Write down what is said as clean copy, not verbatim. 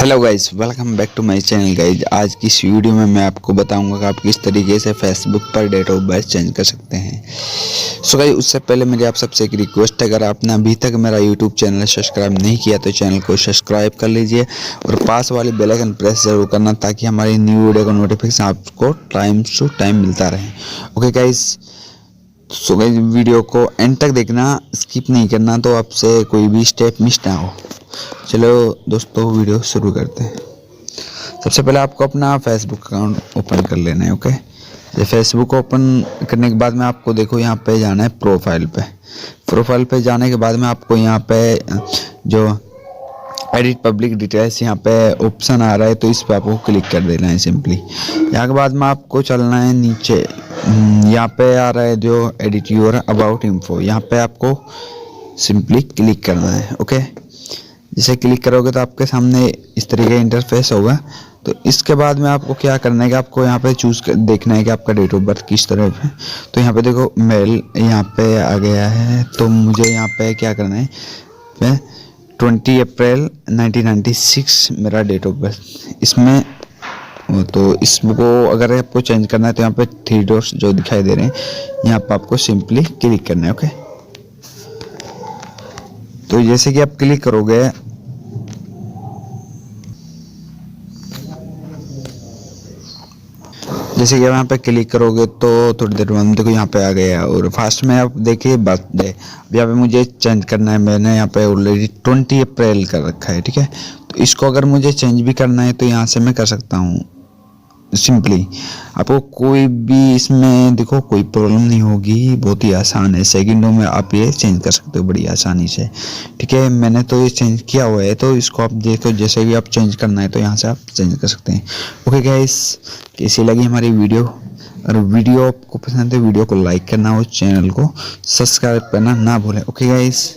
Hello guys, welcome back to my channel guys. आज की इस वीडियो में मैं आपको बताऊंगा कि आप किस तरीके से फेसबुक पर डेट ऑफ बर्थ चेंज कर सकते हैं। सो गाइस, उससे पहले मेरी आप सबसे एक रिक्वेस्ट है, अगर आपने अभी तक मेरा यूट्यूब चैनल सब्सक्राइब नहीं किया तो चैनल को सब्सक्राइब कर लीजिए और पास वाली बेल आइकन प्रेस जरूर करना ताकि हमारी न्यू वीडियो का नोटिफिकेशन आपको टाइम टू टाइम मिलता रहे। Okay guys, so guys video को एंड तक देखना, स्किप नहीं करना तो आपसे कोई भी स्टेप मिस ना हो। चलो दोस्तों, वीडियो शुरू करते हैं। सबसे पहले आपको अपना फेसबुक अकाउंट ओपन कर लेना है। ओके, ये फेसबुक ओपन करने के बाद में आपको देखो यहाँ पे जाना है प्रोफाइल पे। प्रोफाइल पे जाने के बाद में आपको यहाँ पे जो एडिट पब्लिक डिटेल्स यहाँ पे ऑप्शन आ रहा है तो इस पे आपको क्लिक कर देना है सिंपली। यहाँ के बाद में आपको चलना है नीचे, यहाँ पे आ रहा है जो एडिट योर अबाउट इन्फो, यहाँ पे आपको सिंपली क्लिक करना है। ओके, जैसे क्लिक करोगे तो आपके सामने इस तरीके का इंटरफेस होगा। तो इसके बाद में आपको क्या करना है कि आपको यहाँ पे चूज कर देखना है कि आपका डेट ऑफ बर्थ किस तरह है। तो यहाँ पे देखो मेल यहाँ पे आ गया है, तो मुझे यहाँ पे क्या करना है, 20 अप्रैल 1996 मेरा डेट ऑफ बर्थ इसमें। तो इसको अगर आपको चेंज करना है तो यहाँ पे 3 डॉट्स जो दिखाई दे रहे हैं यहाँ पे आपको सिंपली क्लिक करना है। ओके, तो जैसे कि आप क्लिक करोगे, जैसे कि यहाँ पे क्लिक करोगे तो थोड़ी देर बाद देखो यहाँ पे आ गया। और फास्ट में आप देखिए बर्थडे, अब यहाँ पे मुझे चेंज करना है। मैंने यहाँ पे ऑलरेडी 20 अप्रैल कर रखा है, ठीक है। तो इसको अगर मुझे चेंज भी करना है तो यहाँ से मैं कर सकता हूँ सिंपली। आपको कोई भी इसमें देखो कोई प्रॉब्लम नहीं होगी, बहुत ही आसान है, सेकंडों में आप ये चेंज कर सकते हो बड़ी आसानी से, ठीक है। मैंने तो ये चेंज किया हुआ है, तो इसको आप देखो जैसे भी आप चेंज करना है तो यहाँ से आप चेंज कर सकते हैं। ओके गाइस, कैसी लगी हमारी वीडियो? अगर वीडियो आपको पसंद है वीडियो को लाइक करना और चैनल को सब्सक्राइब करना ना भूलें। Okay guys.